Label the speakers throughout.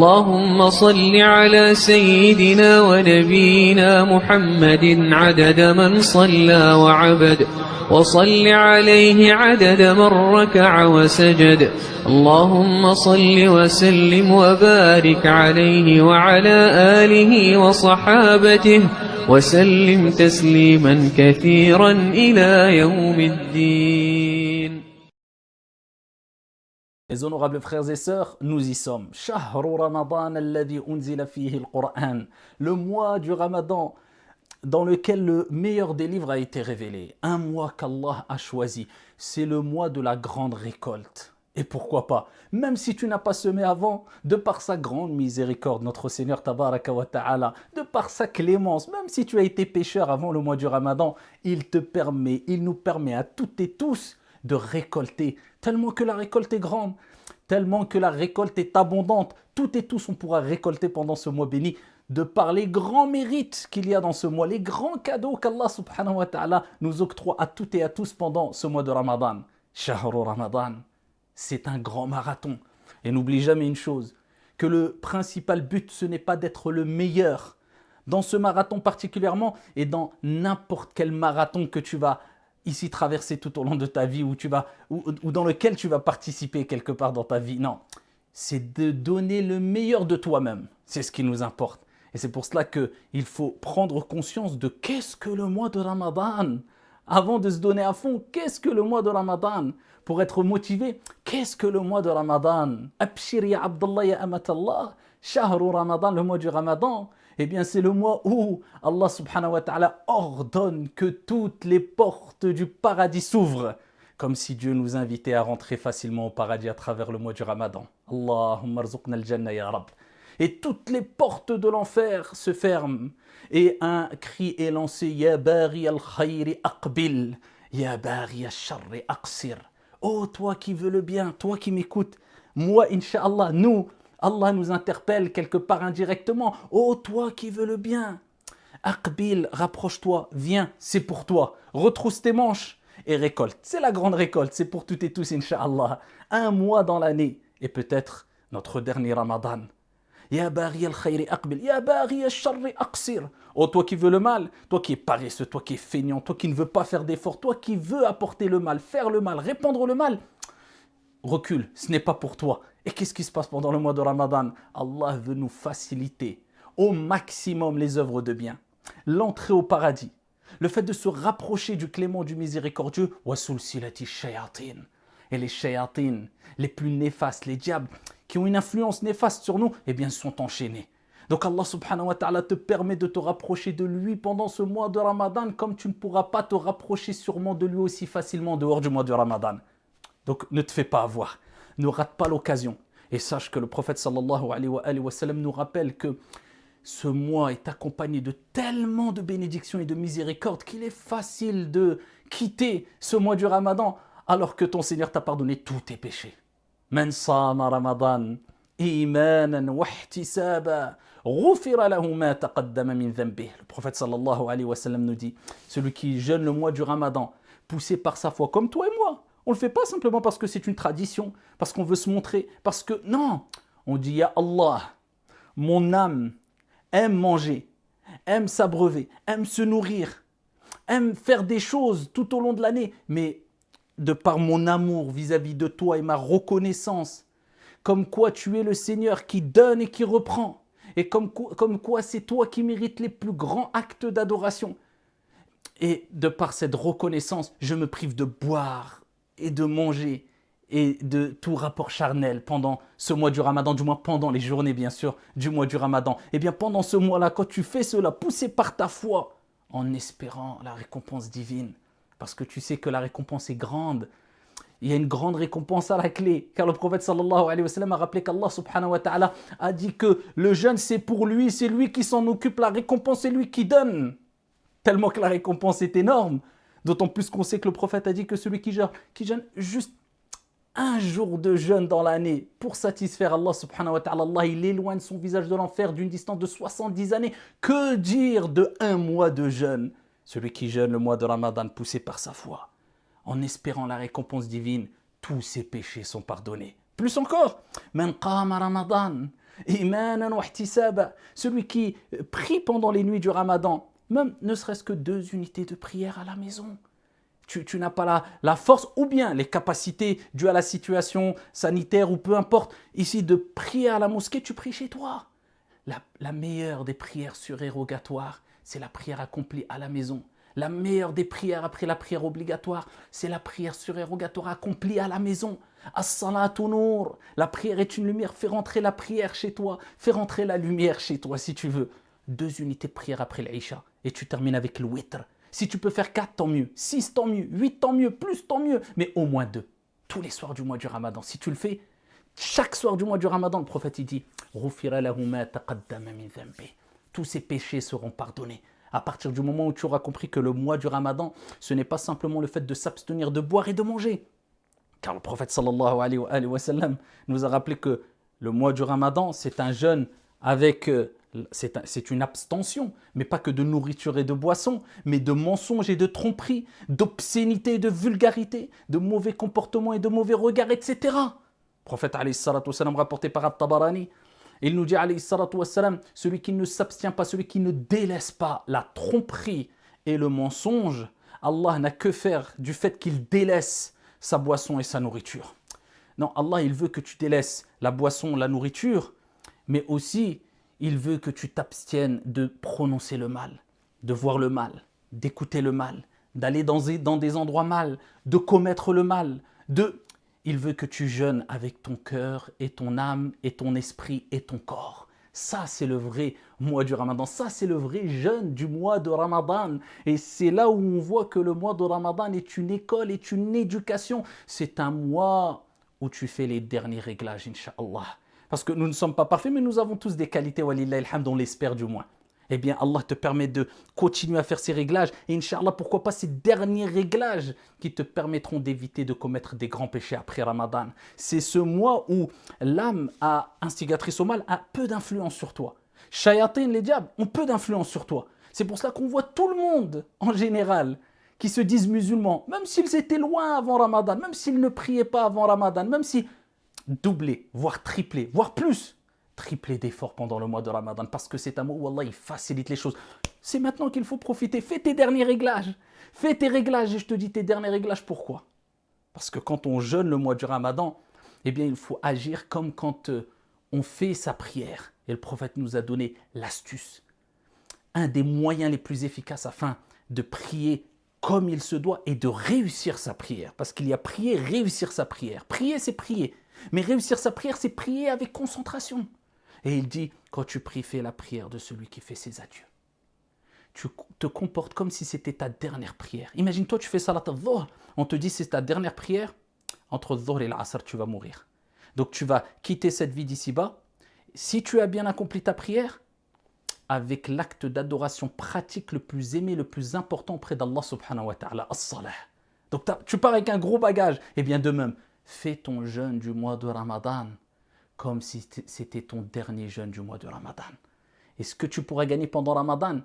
Speaker 1: اللهم صل على سيدنا ونبينا محمد عدد من صلى وعبد وصل عليه عدد من ركع وسجد اللهم صل وسلم وبارك عليه وعلى آله وصحابته وسلم تسليما كثيرا إلى يوم الدين.
Speaker 2: Mes honorables frères et sœurs, nous y sommes. Shahru Ramadan alladhi unzila fihi al-Qur'an. Le mois du Ramadan dans lequel le meilleur des livres a été révélé. Un mois qu'Allah a choisi. C'est le mois de la grande récolte. Et pourquoi pas, même si tu n'as pas semé avant, de par sa grande miséricorde, notre Seigneur Tabaraka wa Ta'ala, de par sa clémence, même si tu as été pécheur avant le mois du Ramadan, il nous permet à toutes et tous de récolter, tellement que la récolte est grande, tellement que la récolte est abondante. Toutes et tous on pourra récolter pendant ce mois béni, de par les grands mérites qu'il y a dans ce mois, les grands cadeaux qu'Allah subhanahu wa ta'ala nous octroie à toutes et à tous pendant ce mois de Ramadan. Shahru Ramadan, c'est un grand marathon. Et n'oublie jamais une chose, que le principal but, ce n'est pas d'être le meilleur dans ce marathon particulièrement et dans n'importe quel marathon que tu vas ici traverser tout au long de ta vie ou dans lequel tu vas participer quelque part dans ta vie. Non, c'est de donner le meilleur de toi-même. C'est ce qui nous importe. Et c'est pour cela qu'il faut prendre conscience de qu'est-ce que le mois de Ramadan. Avant de se donner à fond, qu'est-ce que le mois de Ramadan? Pour être motivé, qu'est-ce que le mois de Ramadan? Abshir ya Abdallah ya Amatallah, Shahru Ramadan, le mois du Ramadan. Eh bien, c'est le mois où Allah subhanahu wa ta'ala ordonne que toutes les portes du paradis s'ouvrent. Comme si Dieu nous invitait à rentrer facilement au paradis à travers le mois du Ramadan. Allahumma rzuqna al-jannah ya Rab. Et toutes les portes de l'enfer se ferment. Et un cri est lancé, Ya bari al-khayri aqbil, Ya bari al-sharri aqsir. Oh, toi qui veux le bien, toi qui m'écoutes, moi, Inch'Allah, Allah nous interpelle quelque part indirectement. Oh, toi qui veux le bien, Aqbil, rapproche-toi, viens, c'est pour toi. Retrousse tes manches et récolte. C'est la grande récolte, c'est pour toutes et tous, Inch'Allah. Un mois dans l'année et peut-être notre dernier Ramadan. Ya bari al-khayri aqbil, ya bari al-sharri aqsir. Oh, toi qui veux le mal, toi qui es paresseux, toi qui es feignant, toi qui ne veux pas faire d'efforts, toi qui veux apporter le mal, faire le mal, répandre le mal, recule, ce n'est pas pour toi. Et qu'est-ce qui se passe pendant le mois de Ramadan? Allah veut nous faciliter au maximum les œuvres de bien, l'entrée au paradis, le fait de se rapprocher du clément, du miséricordieux, wasul silati shayatin. Et les shayatines, les plus néfastes, les diables, qui ont une influence néfaste sur nous, eh bien, sont enchaînés. Donc Allah subhanahu wa ta'ala te permet de te rapprocher de lui pendant ce mois de Ramadan, comme tu ne pourras pas te rapprocher sûrement de lui aussi facilement dehors du mois de Ramadan. Donc ne te fais pas avoir, ne rate pas l'occasion. Et sache que le prophète sallallahu alayhi wa sallam nous rappelle que ce mois est accompagné de tellement de bénédictions et de miséricorde qu'il est facile de quitter ce mois du Ramadan alors que ton Seigneur t'a pardonné tous tes péchés. Man sama Ramadan imanan wa ihtisaba ghufira lahu ma taqaddama min dhanbihi. Le prophète sallallahu alayhi wa sallam nous dit, celui qui jeûne le mois du Ramadan, poussé par sa foi, comme toi et moi. On ne le fait pas simplement parce que c'est une tradition, parce qu'on veut se montrer, parce que non. On dit, Ya Allah, mon âme aime manger, aime s'abreuver, aime se nourrir, aime faire des choses tout au long de l'année, mais de par mon amour vis-à-vis de toi et ma reconnaissance, comme quoi tu es le Seigneur qui donne et qui reprend, et comme quoi c'est toi qui mérites les plus grands actes d'adoration. Et de par cette reconnaissance, je me prive de boire et de manger et de tout rapport charnel pendant ce mois du Ramadan, du moins pendant les journées bien sûr du mois du Ramadan. Et bien pendant ce mois-là, quand tu fais cela, poussé par ta foi, en espérant la récompense divine, parce que tu sais que la récompense est grande, il y a une grande récompense à la clé, car le prophète sallallahu alayhi wa sallam a rappelé qu'Allah subhanahu wa ta'ala a dit que le jeûne c'est pour lui, c'est lui qui s'en occupe, la récompense c'est lui qui donne. Tellement que la récompense est énorme, d'autant plus qu'on sait que le prophète a dit que celui qui jeûne juste un jour de jeûne dans l'année pour satisfaire Allah subhanahu wa ta'ala, Allah il éloigne son visage de l'enfer d'une distance de 70 années. Que dire de un mois de jeûne? Celui qui jeûne le mois de Ramadan poussé par sa foi, en espérant la récompense divine, tous ses péchés sont pardonnés. Plus encore, man qama Ramadan imanan wa ihtisaba. Celui qui prie pendant les nuits du Ramadan, même ne serait-ce que 2 unités de prière à la maison. Tu n'as pas la force ou bien les capacités dues à la situation sanitaire ou peu importe, ici de prier à la mosquée, tu pries chez toi. La meilleure des prières surérogatoires, c'est la prière accomplie à la maison. La meilleure des prières après la prière obligatoire, c'est la prière surérogatoire accomplie à la maison. As-salatu nour. La prière est une lumière. Fais rentrer la prière chez toi. Fais rentrer la lumière chez toi si tu veux. 2 unités de prière après l'Aïcha et tu termines avec le witr. Si tu peux faire 4, tant mieux. 6, tant mieux. 8, tant mieux. Plus, tant mieux. Mais au moins 2. Tous les soirs du mois du Ramadan. Si tu le fais, chaque soir du mois du Ramadan, le prophète il dit tous ces péchés seront pardonnés. À partir du moment où tu auras compris que le mois du Ramadan, ce n'est pas simplement le fait de s'abstenir de boire et de manger. Car le prophète sallallahu alayhi wa sallam nous a rappelé que le mois du Ramadan, c'est un jeûne avec... c'est une abstention, mais pas que de nourriture et de boissons, mais de mensonges et de tromperies, d'obscénité et de vulgarité, de mauvais comportements et de mauvais regards, etc. Le prophète alayhi salatu wa sallam, rapporté par At-Tabarani, il nous dit alayhi salatu wa sallam, celui qui ne s'abstient pas, celui qui ne délaisse pas la tromperie et le mensonge, Allah n'a que faire du fait qu'il délaisse sa boisson et sa nourriture. Non, Allah il veut que tu délaisses la boisson, la nourriture, mais aussi il veut que tu t'abstiennes de prononcer le mal, de voir le mal, d'écouter le mal, d'aller dans des endroits mal, de commettre le mal. Il veut que tu jeûnes avec ton cœur et ton âme et ton esprit et ton corps. Ça, c'est le vrai mois du Ramadan. Ça, c'est le vrai jeûne du mois de Ramadan. Et c'est là où on voit que le mois de Ramadan est une école, est une éducation. C'est un mois où tu fais les derniers réglages, Inch'Allah. Parce que nous ne sommes pas parfaits, mais nous avons tous des qualités, walillahi alhamd, on l'espère du moins. Eh bien, Allah te permet de continuer à faire ces réglages. Et Inch'Allah, pourquoi pas ces derniers réglages qui te permettront d'éviter de commettre des grands péchés après Ramadan. C'est ce mois où l'âme instigatrice au mal a peu d'influence sur toi. Shayatin, les diables, ont peu d'influence sur toi. C'est pour cela qu'on voit tout le monde, en général, qui se disent musulmans, même s'ils étaient loin avant Ramadan, même s'ils ne priaient pas avant Ramadan, même si doubler, voire tripler, voire plus, tripler d'efforts pendant le mois de Ramadan, parce que c'est un mois où Allah il facilite les choses. C'est maintenant qu'il faut profiter. Fais tes derniers réglages. Fais tes réglages. Et je te dis tes derniers réglages, pourquoi? Parce que quand on jeûne le mois du Ramadan, eh bien il faut agir comme quand on fait sa prière. Et le prophète nous a donné l'astuce. Un des moyens les plus efficaces afin de prier comme il se doit et de réussir sa prière. Parce qu'il y a prier, réussir sa prière. Prier, c'est prier. Mais réussir sa prière, c'est prier avec concentration. Et il dit, quand tu pries, fais la prière de celui qui fait ses adieux. Tu te comportes comme si c'était ta dernière prière. Imagine-toi, tu fais salat al-dhuhr, on te dit c'est ta dernière prière, entre dhuhr et l'asr, tu vas mourir. Donc tu vas quitter cette vie d'ici-bas. Si tu as bien accompli ta prière, avec l'acte d'adoration pratique le plus aimé, le plus important auprès d'Allah subhanahu wa ta'ala, as-salah. Donc tu pars avec un gros bagage. Et bien de même, fais ton jeûne du mois de Ramadan comme si c'était ton dernier jeûne du mois de Ramadan. Et ce que tu pourras gagner pendant Ramadan,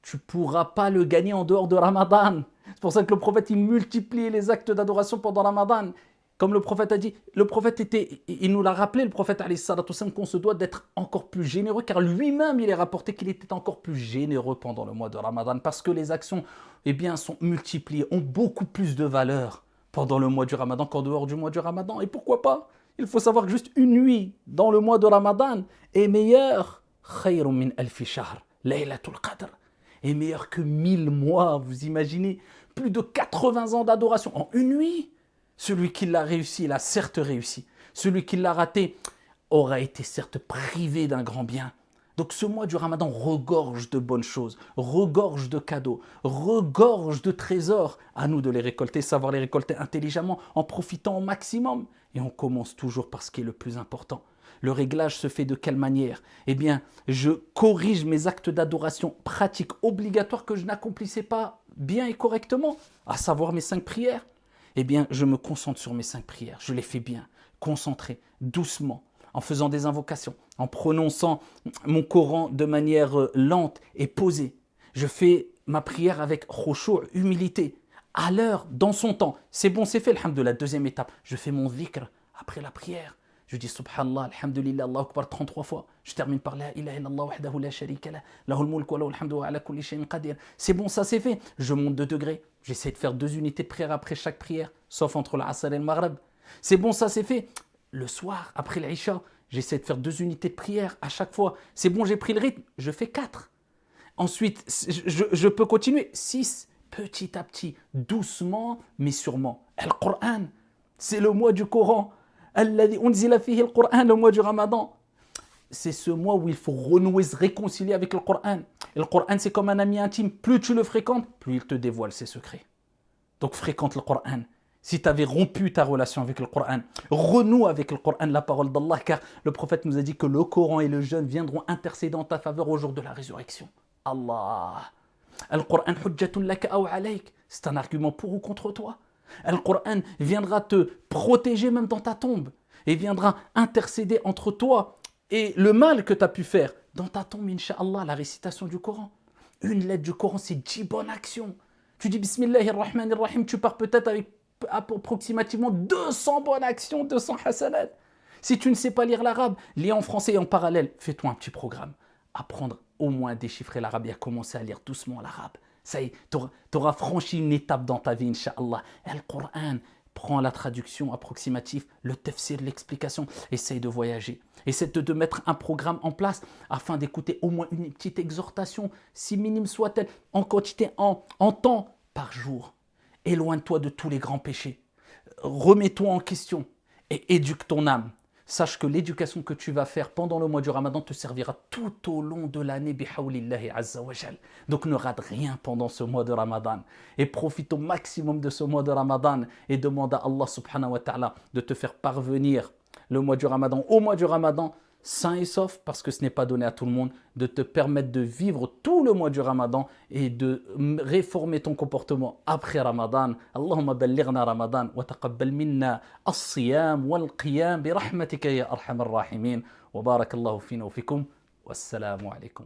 Speaker 2: tu ne pourras pas le gagner en dehors de Ramadan. C'est pour ça que le prophète, il multiplie les actes d'adoration pendant Ramadan. Comme le prophète a dit, il nous l'a rappelé, le prophète alayhi salatu wassalam, qu'on se doit d'être encore plus généreux, car lui-même, il est rapporté qu'il était encore plus généreux pendant le mois de Ramadan, parce que les actions, eh bien, sont multipliées, ont beaucoup plus de valeur pendant le mois du Ramadan qu'en dehors du mois du Ramadan. Et pourquoi pas? Il faut savoir que juste une nuit dans le mois de Ramadan est meilleure, khayrun min alfi shahr, laylatul qadr, est meilleure que 1000 mois, vous imaginez, plus de 80 ans d'adoration en une nuit. Celui qui l'a réussi, il a certes réussi. Celui qui l'a raté aura été certes privé d'un grand bien. Donc ce mois du Ramadan regorge de bonnes choses, regorge de cadeaux, regorge de trésors. À nous de les récolter, savoir les récolter intelligemment, en profitant au maximum. Et on commence toujours par ce qui est le plus important. Le réglage se fait de quelle manière? Eh bien, je corrige mes actes d'adoration pratiques obligatoires que je n'accomplissais pas bien et correctement, à savoir mes 5 prières. Eh bien, je me concentre sur mes 5 prières. Je les fais bien, concentré, doucement, en faisant des invocations, en prononçant mon Coran de manière lente et posée. Je fais ma prière avec khushu', humilité, à l'heure, dans son temps. C'est bon, c'est fait, alhamdoulilah. Deuxième étape, je fais mon dhikr après la prière. Je dis Subhanallah, Alhamdulillah, Allahu Akbar 33 fois. Je termine par La ilaha illallah wahdahu la sharika lah, lahul mulk wa lahul hamdu wa ala kulli shay'in qadir. C'est bon, ça c'est fait. Je monte de degré. J'essaie de faire 2 unités de prière après chaque prière, sauf entre l'Asr et le Maghrib. C'est bon, ça c'est fait. Le soir, après l'Isha, j'essaie de faire 2 unités de prière à chaque fois. C'est bon, j'ai pris le rythme. Je fais 4. Ensuite, je peux continuer. 6, petit à petit, doucement, mais sûrement. Le Coran, c'est le mois du Coran. Alladhi unzila fihi le Coran, le mois du Ramadan. C'est ce mois où il faut renouer, se réconcilier avec le Coran. Et le Coran, c'est comme un ami intime. Plus tu le fréquentes, plus il te dévoile ses secrets. Donc fréquente le Coran. Si tu avais rompu ta relation avec le Coran, renoue avec le Coran, la parole d'Allah, car le prophète nous a dit que le Coran et le jeûne viendront intercéder en ta faveur au jour de la résurrection. Allah. Al-Qur'an hujjatun laka aw alayk. C'est un argument pour ou contre toi. Al-Qur'an viendra te protéger même dans ta tombe et viendra intercéder entre toi et le mal que tu as pu faire dans ta tombe, incha'Allah, la récitation du Coran. Une lettre du Coran, c'est 10 bonnes actions. Tu dis Bismillahirrahmanirrahim, tu pars peut-être avec approximativement 200 bonnes actions, 200 hasanat. Si tu ne sais pas lire l'arabe, lis en français et en parallèle. Fais-toi un petit programme. Apprendre au moins à déchiffrer l'arabe et à commencer à lire doucement l'arabe. Ça y est, tu auras franchi une étape dans ta vie, incha'Allah. Et le Coran, prends la traduction approximative, le tafsir, l'explication. Essaye de voyager. Essaye de mettre un programme en place afin d'écouter au moins une petite exhortation, si minime soit-elle, en quantité, en temps par jour. Éloigne-toi de tous les grands péchés. Remets-toi en question et éduque ton âme. Sache que l'éducation que tu vas faire pendant le mois du Ramadan te servira tout au long de l'année, bihawlillahi azza wa jal. Donc ne rate rien pendant ce mois de Ramadan. Et profite au maximum de ce mois de Ramadan et demande à Allah subhanahu wa ta'ala de te faire parvenir le mois du Ramadan, au mois du Ramadan, sain et sauf, parce que ce n'est pas donné à tout le monde, de te permettre de vivre tout le mois du Ramadan et de réformer ton comportement après Ramadan. Allahumma ballighna Ramadan wa taqabbal minna as-siyam wal-qiyam bi rahmatika ya arhamar rahimin. Wa barakallahu fina wa fikum. Wassalamu alaikum.